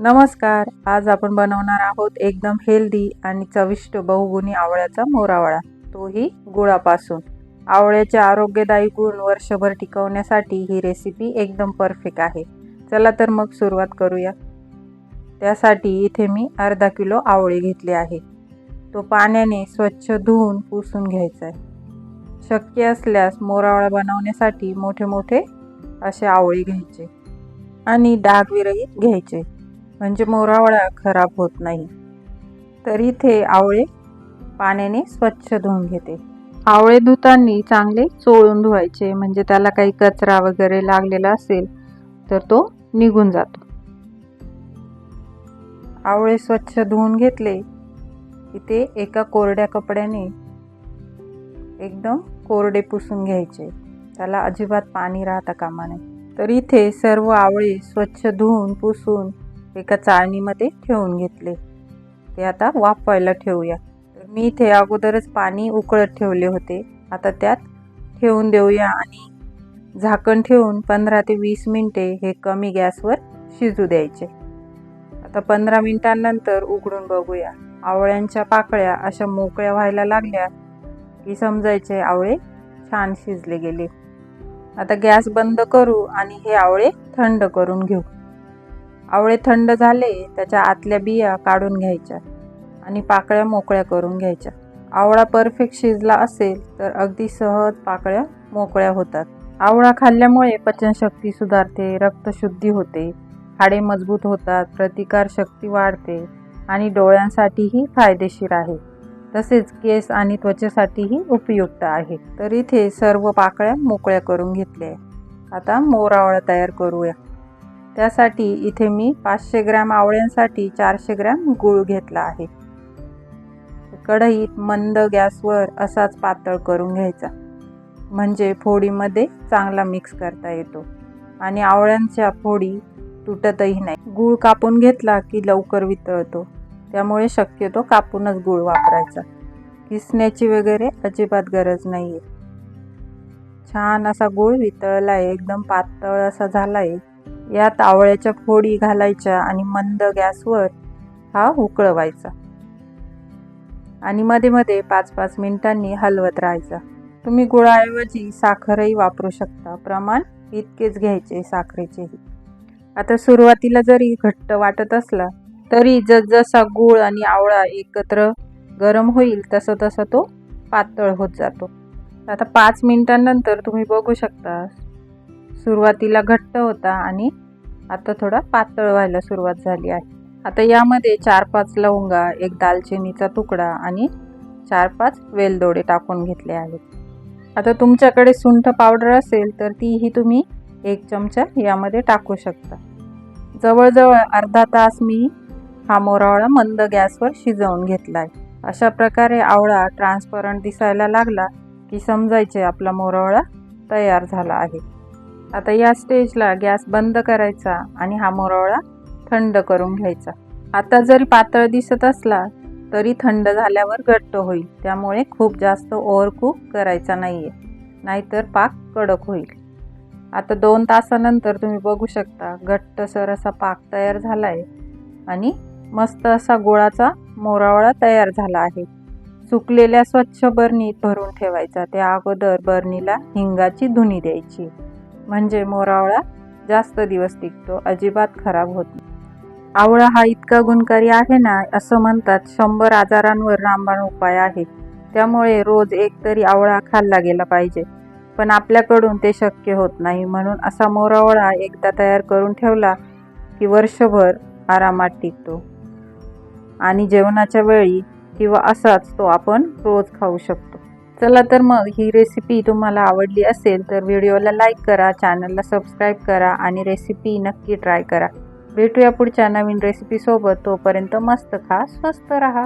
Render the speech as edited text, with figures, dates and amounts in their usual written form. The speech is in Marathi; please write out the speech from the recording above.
नमस्कार. आज आपण बनवणार आहोत एकदम हेल्दी आणि चविष्ट बहुगुणी आवळ्याचा मोरावळा, तोही गुळापासून. आवळ्याचे आरोग्यदायी गुण वर्षभर टिकवण्यासाठी ही रेसिपी एकदम परफेक्ट आहे. चला तर मग सुरुवात करूया. त्यासाठी इथे मी अर्धा किलो आवळे घेतले आहे. तो पाण्याने स्वच्छ धुवून पुसून घ्यायचा आहे. शक्य असल्यास मोरावळा बनवण्यासाठी मोठे मोठे असे आवळे घ्यायचे आणि डागविरहित घ्यायचे, म्हणजे मोरावळा खराब होत नाही. तर इथे आवळे पाण्याने स्वच्छ धुवून घेते. आवळे धुताना चांगले चोळून धुवायचे, म्हणजे त्याला काही कचरा वगैरे लागलेला असेल तर तो निघून जातो. आवळे स्वच्छ धुवून घेतले की ते एका कोरड्या कपड्याने एकदम कोरडे पुसून घ्यायचे. त्याला अजिबात पाणी राहता कामा नये. तर इथे सर्व आवळे स्वच्छ धुवून पुसून एका चाळणीमध्ये ठेवून घेतले. ते आता वाफवायला ठेवूया. तर मी इथे अगोदरच पाणी उकळत ठेवले होते. आता त्यात ठेवून देऊया आणि झाकण ठेवून 15 ते 20 मिनिटे हे कमी गॅसवर शिजू द्यायचे. आता 15 मिनिटांनंतर उघडून बघूया. आवळ्यांच्या पाकळ्या अशा मोकळ्या व्हायला लागल्या की समजायचे आवळे छान शिजले गेले. आता गॅस बंद करू आणि हे आवळे थंड करून घेऊ. आवळे थंड झाले, त्याच्या आतल्या बिया काढून घ्यायच्या आणि पाकळ्या मोकळ्या करून घ्यायच्या. आवळा परफेक्ट शिजला असेल तर अगदी सहज पाकळ्या मोकळ्या होतात. आवळा खाल्ल्यामुळे पचनशक्ती सुधारते, रक्तशुद्धी होते, हाडे मजबूत होतात, प्रतिकारशक्ती वाढते आणि डोळ्यांसाठीही फायदेशीर आहे. तसेच केस आणि त्वचेसाठीही उपयुक्त आहे. तर इथे सर्व पाकळ्या मोकळ्या करून घेतल्या. आता मोरावळा तयार करूया. त्यासाठी इथे मी 500 ग्रॅम आवळ्यांसाठी 400 ग्रॅम गूळ घेतला आहे. कढईत मंद गॅसवर असाच पातळ करून घ्यायचा, म्हणजे फोडीमध्ये चांगला मिक्स करता येतो आणि आवळ्यांच्या फोडी तुटतही नाही. गूळ कापून घेतला की लवकर वितळतो, त्यामुळे शक्यतो कापूनच गूळ वापरायचा. किसण्याची वगैरे अजिबात गरज नाही आहे. छान असा गूळ वितळला आहे, एकदम पातळ असा झाला आहे. यात आवळ्याच्या फोडी घालायच्या आणि मंद गॅसवर हा उकळवायचा आणि मध्ये मध्ये 5-5 मिनिटांनी हलवत राहायचा. तुम्ही गुळाऐवजी साखरही वापरू शकता. प्रमाण इतकेच घ्यायचे साखरेचेही. आता सुरुवातीला जरी घट्ट वाटत असला तरी जसजसा गूळ आणि आवळा एकत्र गरम होईल तसं तसं तो पातळ होत जातो. आता 5 मिनिटांनंतर तुम्ही बघू शकता सुरुवातीला घट्ट होता आणि आता थोडा पातळ व्हायला सुरुवात झाली आहे. आता यामध्ये 4-5 लवंगा, एक दालचिनीचा तुकडा आणि 4-5 वेलदोडे टाकून घेतले आहेत. आता तुमच्याकडे सुंठ पावडर असेल तर तीही तुम्ही 1 चमचा यामध्ये टाकू शकता. जवळजवळ अर्धा तास मी हा मोरावळा मंद गॅसवर शिजवून घेतला आहे. अशा प्रकारे आवळा ट्रान्सपरंट दिसायला लागला की समजायचे आपला मोरावळा तयार झाला आहे. आता या स्टेजला गॅस बंद करायचा आणि हा मोरावळा थंड करून घ्यायचा. आता जरी पातळ दिसत असला तरी थंड झाल्यावर घट्ट होईल, त्यामुळे खूप जास्त ओव्हरकुक करायचा नाहीये, नाहीतर पाक कडक होईल. आता 2 तासानंतर तुम्ही बघू शकता घट्टसर असा पाक तयार झाला आहे आणि मस्त असा गुळाचा मोरावळा तयार झाला आहे. सुकलेल्या स्वच्छ बरणीत भरून ठेवायचा. त्या अगोदर बरणीला हिंगाची धुनी द्यायची, म्हणजे मोरावळा जास्त दिवस टिकतो, अजिबात खराब होत नाही. आवळा हा इतका गुणकारी आहे ना, असं म्हणतात 100 आजारांवर रामबाण उपाय आहे. त्यामुळे रोज एक तरी आवळा खाल्ला गेला पाहिजे. पण आपल्याकडून ते शक्य होत नाही, म्हणून असा मोरावळा एकदा तयार करून ठेवला की वर्षभर आरामात टिकतो आणि जेवणाच्या वेळी किंवा असाच तो आपण रोज खाऊ शकतो. चला तर मग ही रेसिपी तुम्हाला आवडली असेल तर व्हिडिओला लाईक करा, चॅनलला सबस्क्राईब करा आणि रेसिपी नक्की ट्राय करा. भेटूया पुढच्या नवीन रेसिपीसोबत. तोपर्यंत मस्त खा, स्वस्त रहा.